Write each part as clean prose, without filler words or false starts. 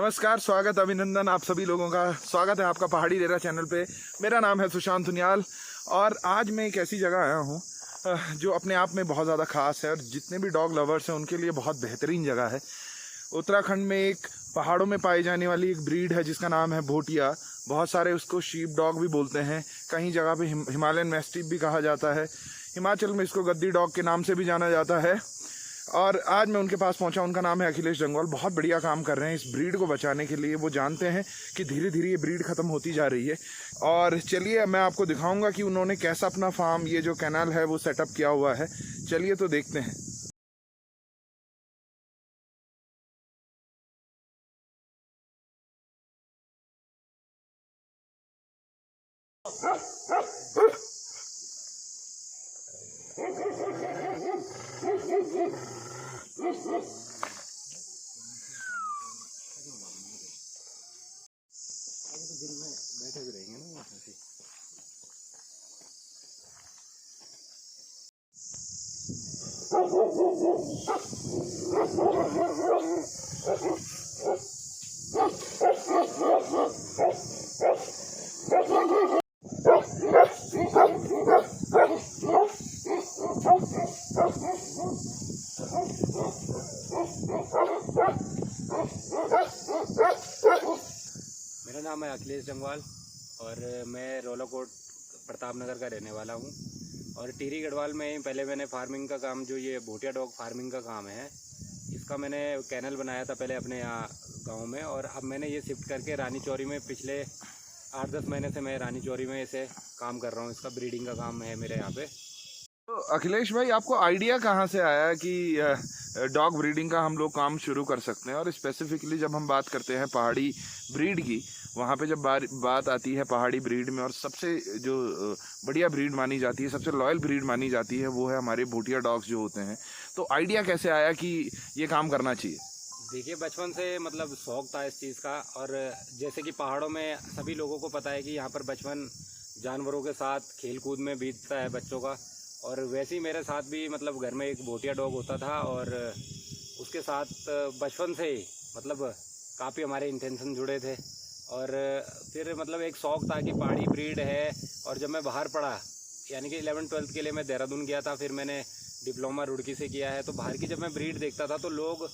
नमस्कार, स्वागत, अभिनंदन आप सभी लोगों का। स्वागत है आपका पहाड़ी डेरा चैनल पे। मेरा नाम है सुशांत हुनियाल और आज मैं एक ऐसी जगह आया हूँ जो अपने आप में बहुत ज़्यादा ख़ास है और जितने भी डॉग लवर्स हैं उनके लिए बहुत बेहतरीन जगह है। उत्तराखंड में एक पहाड़ों में पाई जाने वाली एक ब्रीड है जिसका नाम है भोटिया। बहुत सारे उसको शीप डॉग भी बोलते हैं, कहीं जगह पे हिमालयन मैस्टिफ भी कहा जाता है। हिमाचल में इसको गद्दी डॉग के नाम से भी जाना जाता है। और आज मैं उनके पास पहुंचा। उनका नाम है अखिलेश जंगवाल। बहुत बढ़िया काम कर रहे हैं इस ब्रीड को बचाने के लिए। वो जानते हैं कि धीरे धीरे ये ब्रीड ख़त्म होती जा रही है। और चलिए मैं आपको दिखाऊंगा कि उन्होंने कैसा अपना फार्म, ये जो कैनाल है वो सेटअप किया हुआ है। चलिए तो देखते हैं। दिन में बैठे भी रहेंगे ना वहाँ से। मेरा नाम है अखिलेश जंगवाल और मैं रोलाकोट प्रताप नगर का रहने वाला हूँ। और टिहरी गढ़वाल में पहले मैंने फार्मिंग का काम, जो ये भोटिया डॉग फार्मिंग का काम है, इसका मैंने कैनल बनाया था पहले अपने यहाँ गांव में। और अब मैंने ये शिफ्ट करके रानी चौरी में पिछले 8-10 महीने से मैं रानी चौरी में इसे काम कर रहा हूँ। इसका ब्रीडिंग का काम है मेरे यहाँ पे। तो अखिलेश भाई, आपको आइडिया कहाँ से आया कि डॉग ब्रीडिंग का हम लोग काम शुरू कर सकते हैं? और स्पेसिफिकली जब हम बात करते हैं पहाड़ी ब्रीड की, वहाँ पे जब बात आती है पहाड़ी ब्रीड में, और सबसे जो बढ़िया ब्रीड मानी जाती है, सबसे लॉयल ब्रीड मानी जाती है, वो है हमारे भोटिया डॉग्स जो होते हैं। तो आइडिया कैसे आया कि ये काम करना चाहिए? देखिए, बचपन से मतलब शौक था इस चीज़ का। और जैसे कि पहाड़ों में सभी लोगों को पता है कि यहाँ पर बचपन जानवरों के साथ खेल कूद में बीतता है बच्चों का। और वैसे ही मेरे साथ भी मतलब घर में एक भोटिया डॉग होता था और उसके साथ बचपन से ही मतलब काफ़ी हमारे इंटेंशन जुड़े थे। और फिर मतलब एक शौक़ था कि पहाड़ी ब्रीड है। और जब मैं बाहर पढ़ा, यानी कि 11th-12th के लिए मैं देहरादून गया था, फिर मैंने डिप्लोमा रुड़की से किया है। तो बाहर की जब मैं ब्रीड देखता था तो लोग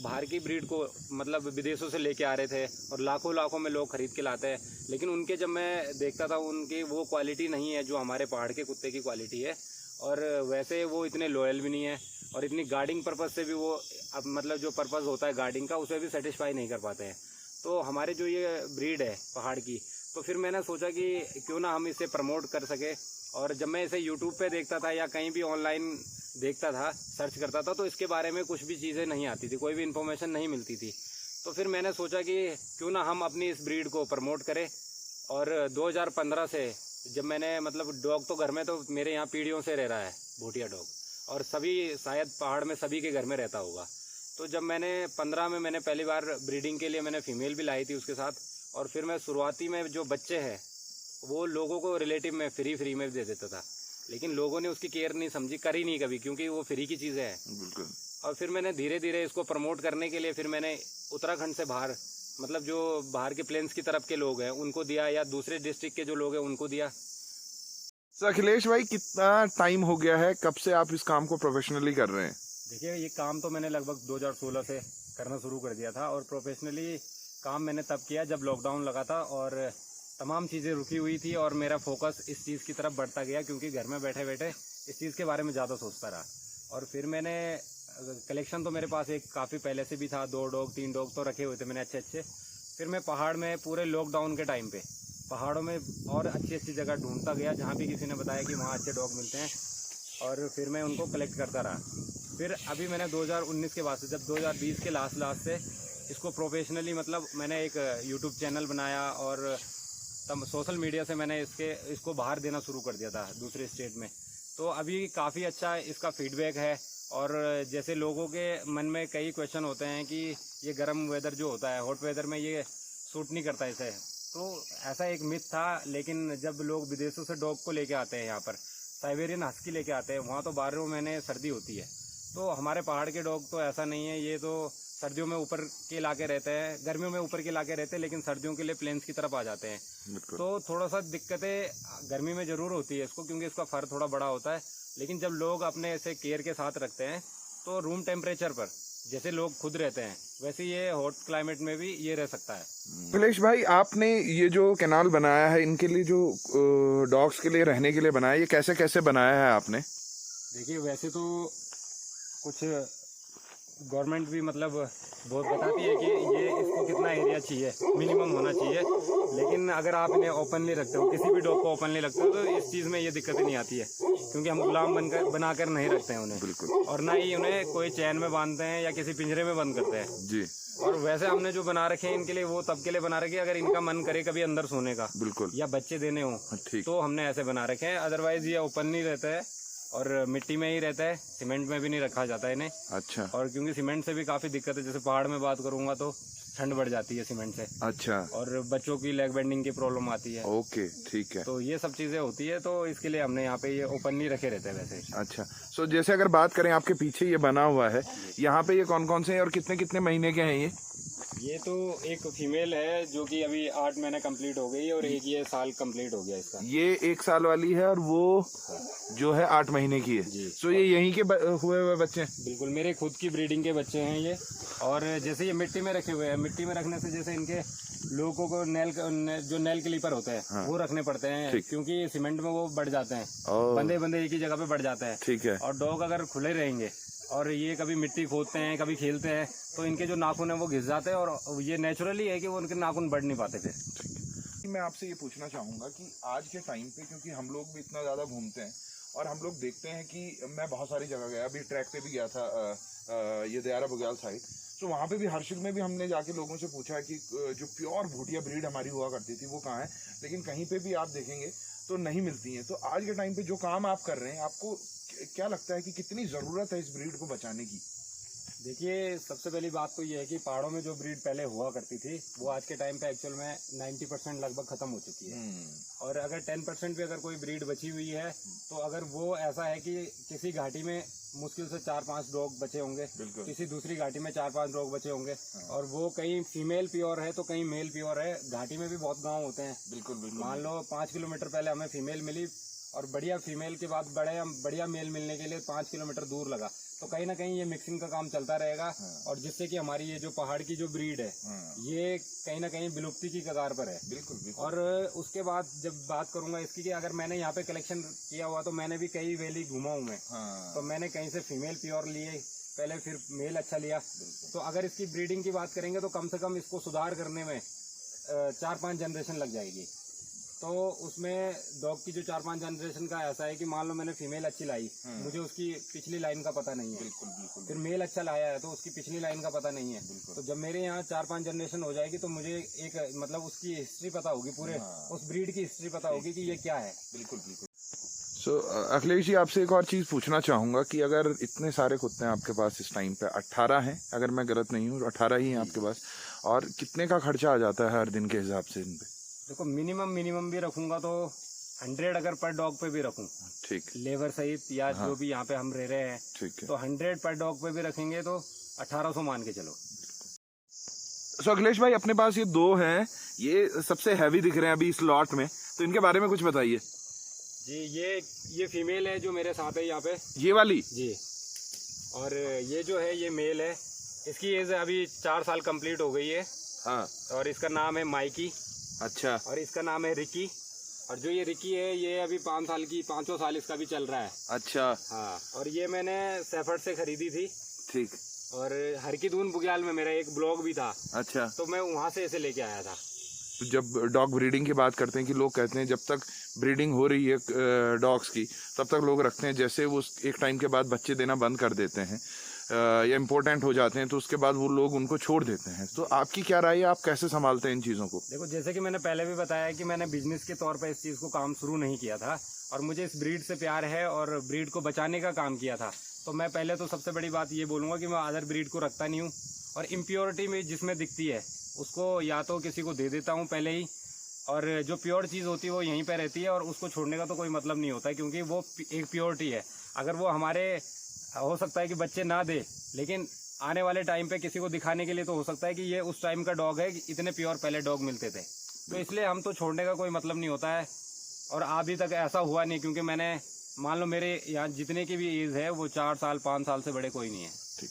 बाहर की ब्रीड को मतलब विदेशों से लेके आ रहे थे और लाखों लाखों में लोग ख़रीद के लाते हैं। लेकिन उनके जब मैं देखता था, उनकी वो क्वालिटी नहीं है जो हमारे पहाड़ के कुत्ते की क्वालिटी है। और वैसे वो इतने लॉयल भी नहीं है और इतनी गार्डिंग पर्पज़ से भी वो अब मतलब जो पर्पज़ होता है गार्डिंग का, उसे भी सेटिस्फाई नहीं कर पाते हैं। तो हमारे जो ये ब्रीड है पहाड़ की, तो फिर मैंने सोचा कि क्यों ना हम इसे प्रमोट कर सके। और जब मैं इसे यूट्यूब पे देखता था या कहीं भी ऑनलाइन देखता था, सर्च करता था, तो इसके बारे में कुछ भी चीज़ें नहीं आती थी, कोई भी इन्फॉर्मेशन नहीं मिलती थी। तो फिर मैंने सोचा कि क्यों ना हम अपनी इस ब्रीड को प्रमोट करें। और 2015 से जब मैंने मतलब डॉग तो घर में तो मेरे यहाँ पीढ़ियों से रह रहा है भोटिया डॉग, और सभी शायद पहाड़ में सभी के घर में रहता होगा। तो जब मैंने 15 में मैंने पहली बार ब्रीडिंग के लिए मैंने फ़ीमेल भी लाई थी उसके साथ। और फिर मैं शुरुआती में जो बच्चे हैं वो लोगों को रिलेटिव में फ्री में दे देता था, लेकिन लोगों ने उसकी केयर नहीं समझी, करी नहीं कभी, क्योंकि वो फ्री की चीज़ें हैं। बिल्कुल। और फिर मैंने धीरे धीरे इसको प्रमोट करने के लिए फिर मैंने उत्तराखंड से बाहर, मतलब जो बाहर के प्लेन्स की तरफ के लोग हैं उनको दिया, या दूसरे डिस्ट्रिक्ट के जो लोग हैं उनको दिया। तो अखिलेश भाई, कितना टाइम हो गया है, कब से आप इस काम को प्रोफेशनली कर रहे हैं? देखिए, ये काम तो मैंने लगभग 2016 से करना शुरू कर दिया था। और प्रोफेशनली काम मैंने तब किया जब लॉकडाउन लगा था और तमाम चीज़ें रुकी हुई थी और मेरा फोकस इस चीज़ की तरफ बढ़ता गया, क्योंकि घर में बैठे बैठे इस चीज़ के बारे में ज़्यादा सोचता रहा। और फिर मैंने कलेक्शन तो मेरे पास एक काफ़ी पहले से भी था, 2 डॉग 3 डॉग तो रखे हुए थे मैंने अच्छे। फिर मैं पहाड़ में पूरे लॉकडाउन के टाइम पे पहाड़ों में और अच्छी जगह ढूंढता गया, जहाँ भी किसी ने बताया कि वहाँ अच्छे डॉग मिलते हैं, और फिर मैं उनको कलेक्ट करता रहा। फिर अभी मैंने 2019 के बाद से, जब 2020 के लास्ट से इसको प्रोफेशनली मतलब मैंने एक यूट्यूब चैनल बनाया और तब सोशल मीडिया से मैंने इसको बाहर देना शुरू कर दिया था दूसरे स्टेट में। तो अभी काफ़ी अच्छा इसका फीडबैक है। और जैसे लोगों के मन में कई क्वेश्चन होते हैं कि ये गर्म वेदर जो होता है, हॉट वेदर में ये सूट नहीं करता इसे, तो ऐसा एक मिथ था। लेकिन जब लोग विदेशों से डॉग को लेके आते हैं, यहाँ पर साइबेरियन हस्की लेके आते हैं, वहाँ तो 12 महीने सर्दी होती है। तो हमारे पहाड़ के डॉग तो ऐसा नहीं है, ये तो सर्दियों में ऊपर के इलाके रहते हैं, गर्मियों में ऊपर के इलाके रहते हैं, लेकिन सर्दियों के लिए प्लेन्स की तरफ आ जाते हैं। तो थोड़ा सा दिक्कतें गर्मी में ज़रूर होती है इसको, क्योंकि इसका फर थोड़ा बड़ा होता है। लेकिन जब लोग अपने ऐसे केयर के साथ रखते हैं तो रूम टेम्परेचर पर जैसे लोग खुद रहते हैं वैसे ये हॉट क्लाइमेट में भी ये रह सकता है। अखिलेश भाई, आपने ये जो कैनाल बनाया है इनके लिए, जो डॉग्स के लिए रहने के लिए बनाया है, ये कैसे कैसे बनाया है आपने? देखिए, वैसे तो कुछ गवर्नमेंट भी मतलब बहुत बताती है कि ये इसको कितना एरिया चाहिए, मिनिमम होना चाहिए। लेकिन अगर आप इन्हें ओपनली रखते हो, किसी भी डॉग को ओपनली रखते हो, तो इस चीज़ में ये दिक्कतें नहीं आती है, क्योंकि हम गुलाम बनाकर नहीं रखते हैं उन्हें। बिल्कुल। और ना ही उन्हें कोई चैन में बांधते हैं या किसी पिंजरे में बंद करते हैं जी। और वैसे हमने जो बना रखे हैं इनके लिए, वो तब के लिए बना रखे हैं अगर इनका मन करे कभी अंदर सोने का, बिल्कुल, या बच्चे देने हो, ठीक, तो हमने ऐसे बना रखे हैं। अदरवाइज ये ओपनली रहता है और मिट्टी में ही रहता है, सीमेंट में भी नहीं रखा जाता है इन्हें। अच्छा। और क्योंकि सीमेंट से भी काफ़ी दिक्कत है, जैसे पहाड़ में बात करूंगा तो ठंड बढ़ जाती है सीमेंट से। अच्छा। और बच्चों की लेग बेंडिंग की प्रॉब्लम आती है। ओके, ठीक है। तो ये सब चीज़ें होती है, तो इसके लिए हमने यहाँ पे ये ओपनली रखे रहते हैं वैसे। अच्छा, सो जैसे अगर बात करें, आपके पीछे ये बना हुआ है, यहाँ पे ये कौन कौन से हैं और कितने कितने महीने के हैं ये तो एक फीमेल है जो कि अभी 8 महीने कंप्लीट हो गई, और एक ये साल कंप्लीट हो गया इसका। ये 1 साल वाली है और वो जो है 8 महीने की है। जी। सो ये यहीं के हुए हुए बच्चे हैं? बिल्कुल, मेरे खुद की ब्रीडिंग के बच्चे हैं ये। और जैसे ये मिट्टी में रखे हुए हैं, मिट्टी में रखने से जैसे इनके लोगों को जो नेल क्लीपर होते हैं, हाँ, वो रखने पड़ते हैं, क्योंकि सीमेंट में वो बढ़ जाते हैं, बंदे बंदे एक ही जगह पे बढ़ जाते हैं। ठीक है। और डॉग अगर खुले रहेंगे और ये कभी मिट्टी खोदते हैं, कभी खेलते हैं, तो इनके जो नाखून है वो घिस जाते हैं, और ये नेचुरली है कि वो उनके नाखून बढ़ नहीं पाते फिर। मैं आपसे ये पूछना चाहूँगा कि आज के टाइम पे, क्योंकि हम लोग भी इतना ज़्यादा घूमते हैं और हम लोग देखते हैं कि मैं बहुत सारी जगह गया, अभी ट्रैक पे भी गया था ये दयारा बुग्याल साइड, तो वहाँ पे भी हर्षिल में भी हमने जाके लोगों से पूछा कि जो प्योर भूटिया ब्रीड हमारी हुआ करती थी वो कहाँ है, लेकिन कहीं पे भी आप देखेंगे तो नहीं मिलती हैं। तो आज के टाइम पे जो काम आप कर रहे हैं, आपको क्या लगता है कि कितनी ज़रूरत है इस ब्रीड को बचाने की? देखिए, सबसे पहली बात तो ये है कि पहाड़ों में जो ब्रीड पहले हुआ करती थी वो आज के टाइम पे एक्चुअल में 90% लगभग खत्म हो चुकी है। और अगर 10% भी अगर कोई ब्रीड बची हुई है, तो अगर वो ऐसा है कि किसी घाटी में मुश्किल से 4-5 डॉग बचे होंगे, किसी दूसरी घाटी में 4-5 डॉग बचे होंगे, और वो कहीं फीमेल प्योर है तो कहीं मेल प्योर है। घाटी में भी बहुत गाँव होते हैं। बिल्कुल। मान लो 5 किलोमीटर पहले हमें फीमेल मिली और बढ़िया फीमेल के बाद बढ़िया मेल मिलने के लिए 5 किलोमीटर दूर लगा। तो कहीं ना कहीं ये मिक्सिंग का काम चलता रहेगा, और जिससे कि हमारी ये जो पहाड़ की जो ब्रीड है ये कहीं ना कहीं विलुप्ति की कगार पर है। बिल्कुल। और उसके बाद जब बात करूंगा इसकी कि अगर मैंने यहाँ पे कलेक्शन किया हुआ, तो मैंने भी कई वैली घूमा हूँ मैं, तो मैंने कहीं से फीमेल प्योर लिए पहले, फिर मेल अच्छा लिया। तो अगर इसकी ब्रीडिंग की बात करेंगे तो कम से कम इसको सुधार करने में 4-5 जनरेशन लग जाएगी। तो उसमें डॉग की जो 4-5 जनरेशन का ऐसा है कि मान लो मैंने फीमेल अच्छी लाई, मुझे उसकी पिछली लाइन का पता नहीं है। बिल्कुल। फिर मेल अच्छा लाया है तो उसकी पिछली लाइन का पता नहीं है। तो जब मेरे यहाँ 4-5 जनरेशन हो जाएगी तो मुझे एक मतलब उसकी हिस्ट्री पता होगी, पूरे उस ब्रीड की हिस्ट्री पता होगी कि ये क्या है। बिल्कुल। सो अखिलेश जी, आपसे एक और चीज़ पूछना चाहूँगा कि अगर इतने सारे कुत्ते हैं आपके पास इस टाइम पे, 18 हैं अगर मैं गलत नहीं हूँ, 18 ही हैं आपके पास, और कितने का खर्चा आ जाता है हर दिन के हिसाब से इन पे? देखो, मिनिमम भी रखूंगा तो 100 अगर पर डॉग पे भी रखूं, ठीक, लेबर सहित या जो भी यहाँ पे हम रह रहे हैं, ठीक है, तो 100 पर डॉग पे भी रखेंगे तो 1800 मान के चलो। सो अखिलेश भाई, अपने पास ये 2 हैं, ये सबसे हैवी दिख रहे हैं अभी इस लॉट में, तो इनके बारे में कुछ बताइए। जी, ये फीमेल है जो मेरे साथ है यहाँ पे, ये वाली जी। और ये जो है ये मेल है, इसकी एज अभी 4 साल कंप्लीट हो गई है। हाँ। और इसका नाम है माइकी। अच्छा। और इसका नाम है रिकी। और जो ये रिकी है ये अभी 5 साल की, 5वां साल इसका भी चल रहा है। अच्छा। हाँ। और ये मैंने सेफर्ड से खरीदी थी। ठीक। और हरकीदून बुग्याल में मेरा एक ब्लॉग भी था। अच्छा। तो मैं वहाँ से इसे लेके आया था। जब डॉग ब्रीडिंग की बात करते हैं कि लोग कहते हैं जब तक ब्रीडिंग हो रही है डॉग्स की तब तक लोग रखते हैं, जैसे वो एक टाइम के बाद बच्चे देना बंद कर देते हैं या इम्पोर्टेंट हो जाते हैं तो उसके बाद वो लोग उनको छोड़ देते हैं। तो आपकी क्या राय है, आप कैसे संभालते हैं इन चीज़ों को? देखो, जैसे कि मैंने पहले भी बताया कि मैंने बिजनेस के तौर पर इस चीज़ को काम शुरू नहीं किया था, और मुझे इस ब्रीड से प्यार है और ब्रीड को बचाने का काम किया था। तो मैं पहले तो सबसे बड़ी बात ये बोलूँगा कि मैं अदर ब्रीड को रखता नहीं हूँ, और इम्प्योरिटी में जिसमें दिखती है उसको या तो किसी को दे देता हूँ पहले ही, और जो प्योर चीज़ होती है वो यहीं पे रहती है, और उसको छोड़ने का तो कोई मतलब नहीं होता है, क्योंकि वो एक प्योरिटी है। अगर वो हमारे हो सकता है कि बच्चे ना दे, लेकिन आने वाले टाइम पे किसी को दिखाने के लिए तो हो सकता है कि ये उस टाइम का डॉग है, इतने प्योर पहले डॉग मिलते थे, तो इसलिए हम तो छोड़ने का कोई मतलब नहीं होता है। और अभी तक ऐसा हुआ नहीं, क्योंकि मैंने मान लो मेरे यहाँ जितने की भी एज है वो 4 साल 5 साल से बड़े कोई नहीं है। ठीक।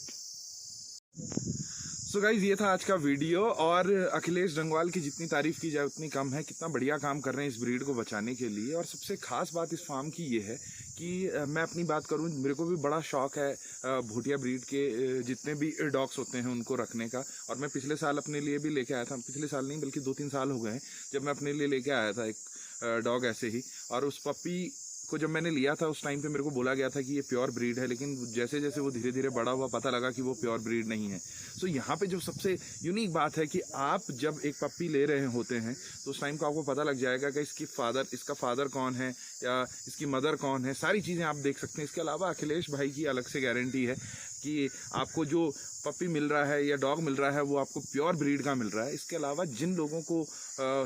सो गाइज, ये था आज का वीडियो। और अखिलेश डंगवाल की जितनी तारीफ की जाए उतनी कम है। कितना बढ़िया काम कर रहे हैं इस ब्रीड को बचाने के लिए। और सबसे खास बात इस फार्म की ये है कि मैं अपनी बात करूं, मेरे को भी बड़ा शौक है भूटिया ब्रीड के जितने भी डॉग्स होते हैं उनको रखने का। और मैं पिछले साल अपने लिए भी लेके आया था, पिछले साल नहीं बल्कि 2-3 साल हो गए हैं जब मैं अपने लिए लेके आया था एक डॉग ऐसे ही। और उस पपी को जब मैंने लिया था उस टाइम पे मेरे को बोला गया था कि ये प्योर ब्रीड है, लेकिन जैसे जैसे वो धीरे धीरे बड़ा हुआ पता लगा कि वो प्योर ब्रीड नहीं है। सो यहाँ पे जो सबसे यूनिक बात है कि आप जब एक पप्पी ले रहे होते हैं तो उस टाइम को आपको पता लग जाएगा कि इसका फादर कौन है या इसकी मदर कौन है, सारी चीज़ें आप देख सकते हैं। इसके अलावा अखिलेश भाई की अलग से गारंटी है कि आपको जो पप्पी मिल रहा है या डॉग मिल रहा है वो आपको प्योर ब्रीड का मिल रहा है। इसके अलावा जिन लोगों को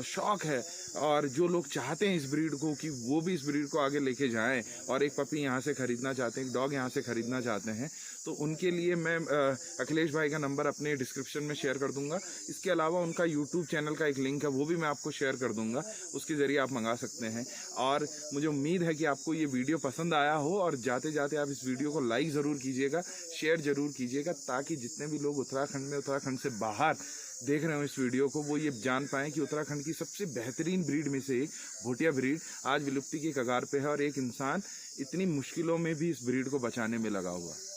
शौक है और जो लोग चाहते हैं इस ब्रीड को कि वो भी इस ब्रीड को आगे लेके जाएं और एक पप्पी यहाँ से ख़रीदना चाहते हैं, एक डॉग यहाँ से ख़रीदना चाहते हैं, तो उनके लिए मैं अखिलेश भाई का नंबर अपने डिस्क्रिप्शन में शेयर कर दूंगा। इसके अलावा उनका यूट्यूब चैनल का एक लिंक है वो भी मैं आपको शेयर कर दूंगा, उसके ज़रिए आप मंगा सकते हैं। और मुझे उम्मीद है कि आपको ये वीडियो पसंद आया हो और जाते जाते आप इस वीडियो को लाइक ज़रूर कीजिएगा, शेयर ज़रूर कीजिएगा, ताकि जितने भी लोग उत्तराखंड से बाहर देख रहे हो इस वीडियो को वो ये जान पाएँ कि उत्तराखंड की सबसे बेहतरीन ब्रीड में से एक भूटिया ब्रीड आज विलुप्ति की कगार पे है और एक इंसान इतनी मुश्किलों में भी इस ब्रीड को बचाने में लगा हुआ है।